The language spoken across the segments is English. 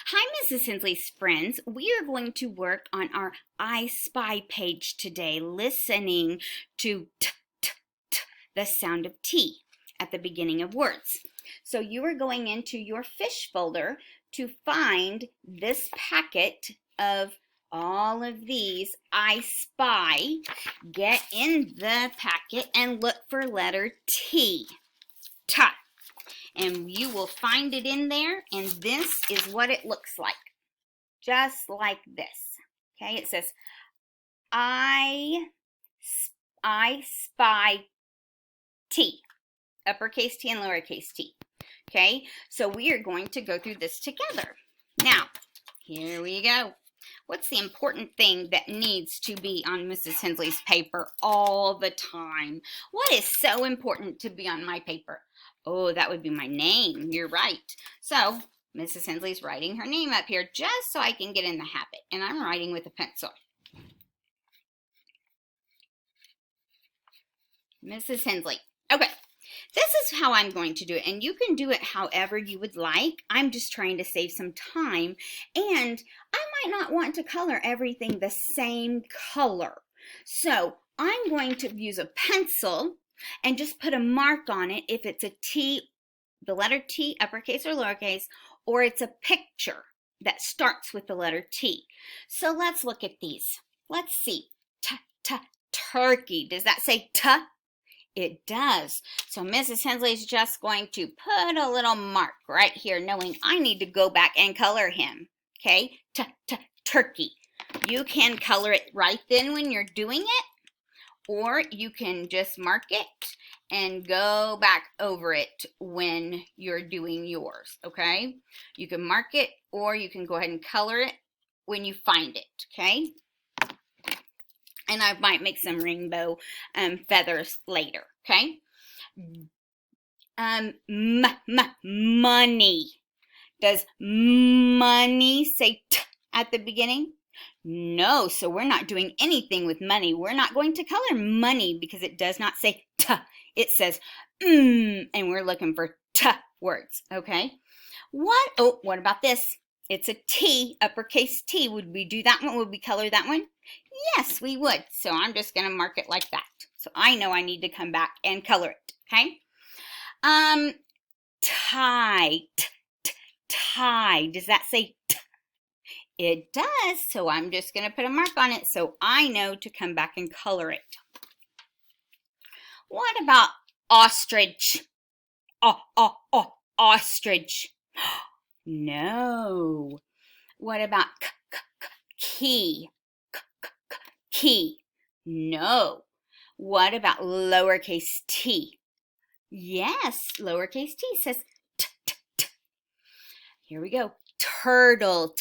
Hi, Mrs. Hensley's friends. We are going to work on our I Spy page today, listening to t, t, t, the sound of T at the beginning of words. So you are going into your fish folder to find this packet of all of these I Spy. Get in the packet and look for letter T. T. And you will find it in there, and this is what it looks like. Just like this. Okay, it says, I spy T, uppercase T and lowercase t. Okay, so we are going to go through this together. Now, here we go. What's the important thing that needs to be on Mrs. Hensley's paper all the time? What is so important to be on my paper? Oh, that would be my name. You're right. So, Mrs. Hensley's writing her name up here just so I can get in the habit. And I'm writing with a pencil. Mrs. Hensley. Okay. This is how I'm going to do it, and you can do it however you would like. I'm just trying to save some time, and I might not want to color everything the same color. So I'm going to use a pencil and just put a mark on it if it's a T, the letter T, uppercase or lowercase, or it's a picture that starts with the letter T. So let's look at these. Let's see. Turkey. Does that say T? It does. So Mrs. Hensley's just going to put a little mark right here, knowing I need to go back and color him. Okay? Turkey. You can color it right then when you're doing it, or you can just mark it and go back over it when you're doing yours. Okay? You can mark it, or you can go ahead and color it when you find it. Okay? And I might make some rainbow feathers later, okay? Money. Does money say T at the beginning? No, so we're not doing anything with money. We're not going to color money because it does not say T. It says and we're looking for T words, okay? What about this? It's a T, uppercase T. Would we do that one? Would we color that one? Yes, we would. So I'm just going to mark it like that. So I know I need to come back and color it, okay? Tie. Tie. Does that say T? It does. So I'm just going to put a mark on it so I know to come back and color it. What about ostrich? Ostrich. No. What about key? Key. No. What about lowercase t? Yes, lowercase t says t. Here we go. Turtle.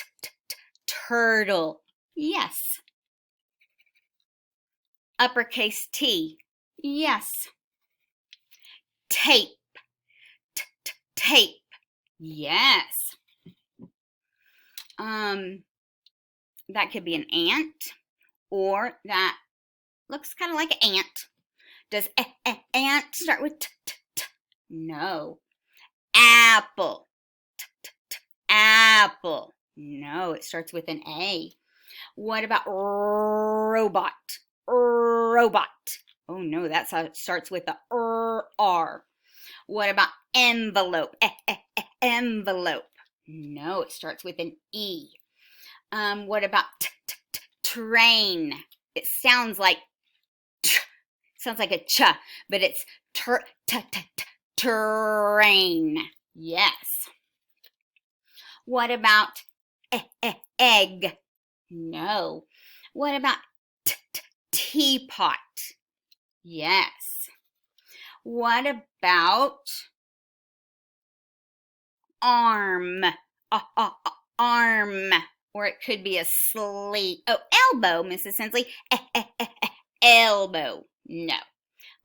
Turtle. Yes. Uppercase T. Yes. Tape. Tape. Yes. That could be an ant, or that looks kind of like an ant. Does ant start with t? No. Apple. Apple. No, it starts with an A. What about robot? Robot. Oh no, that starts with the R. What about envelope? Envelope. No, it starts with an E. What about train? It sounds like a ch, but it's train. Yes. What about egg? No. What about teapot? Yes. What about arm? Arm. Or it could be a sleeve. Oh, elbow, Mrs. Hensley. Elbow. No.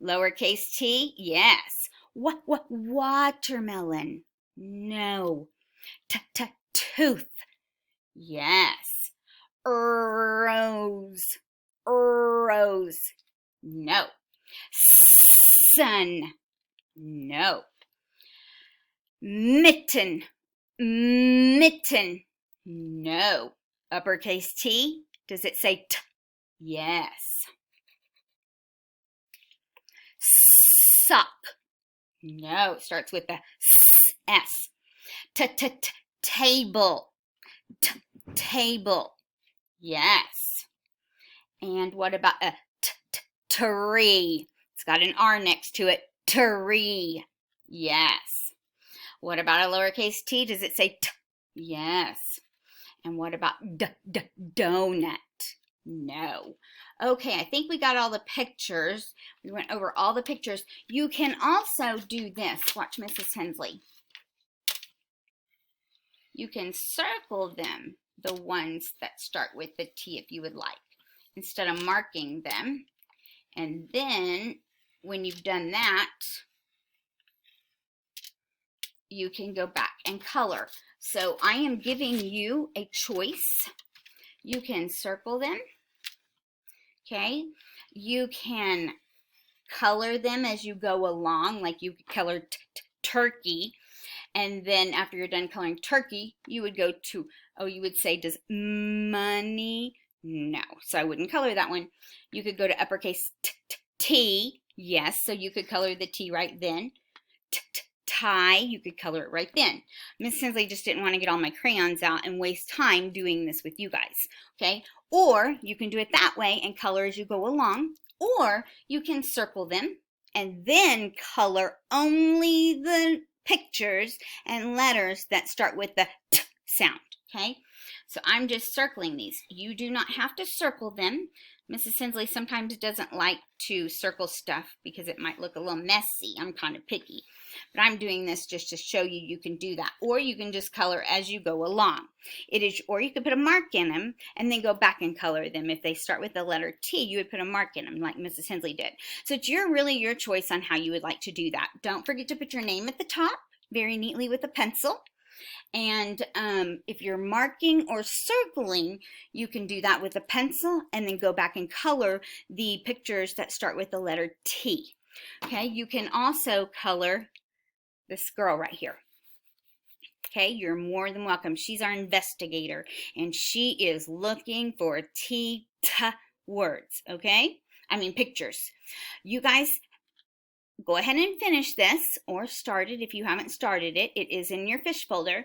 Lowercase t? Yes. What? Watermelon? No. Tooth? Yes. Rose? Rose? No. Sun? No. Mitten? Mitten? No. Uppercase T, does it say T? Yes. Suck. No, it starts with the S. Table. Table. Yes. And what about a tree? It's got an R next to it. Tree. Yes. What about a lowercase t? Does it say t? Yes. And what about donut? No. Okay, I think we got all the pictures. We went over all the pictures. You can also do this. Watch Mrs. Hensley. You can circle them, the ones that start with the T if you would like, instead of marking them. And then when you've done that, you can go back and color. So I am giving you a choice. You can circle them, okay? You can color them as you go along, like you could color turkey, and then after you're done coloring turkey, you would go to, you would say, does money? No, so I wouldn't color that one. You could go to uppercase T, yes, so you could color the T right then. Tie, you could color it right then. Miss Hensley just didn't want to get all my crayons out and waste time doing this with you guys, okay? Or you can do it that way and color as you go along, or you can circle them and then color only the pictures and letters that start with the T sound, okay? So I'm just circling these. You do not have to circle them. Mrs. Hensley sometimes doesn't like to circle stuff because it might look a little messy. I'm kind of picky. But I'm doing this just to show you you can do that. Or you can just color as you go along. Or you could put a mark in them and then go back and color them. If they start with the letter T, you would put a mark in them like Mrs. Hensley did. So it's really your choice on how you would like to do that. Don't forget to put your name at the top very neatly with a pencil. And if you're marking or circling, you can do that with a pencil and then go back and color the pictures that start with the letter T. Okay, you can also color this girl right here. Okay, you're more than welcome. She's our investigator, and she is looking for T words, okay? I mean pictures. You guys, go ahead and finish this, or start it if you haven't started it. It is in your fish folder.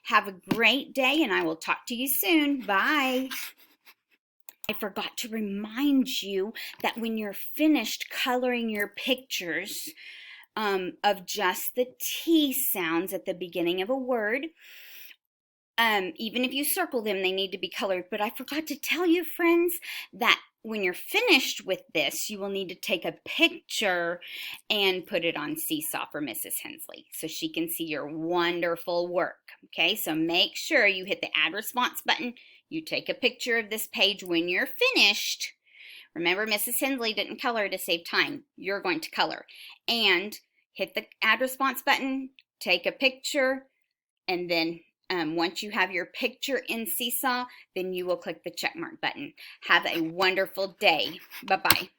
Have a great day, and I will talk to you soon. Bye. I forgot to remind you that when you're finished coloring your pictures of just the T sounds at the beginning of a word, even if you circle them, they need to be colored. But I forgot to tell you, friends, that when you're finished with this, you will need to take a picture and put it on Seesaw for Mrs. Hensley so she can see your wonderful work. Okay, so make sure you hit the Add Response button. You take a picture of this page when you're finished. Remember, Mrs. Hensley didn't color to save time. You're going to color. And hit the Add Response button, take a picture, and then once you have your picture in Seesaw, then you will click the check mark button. Have a wonderful day. Bye-bye.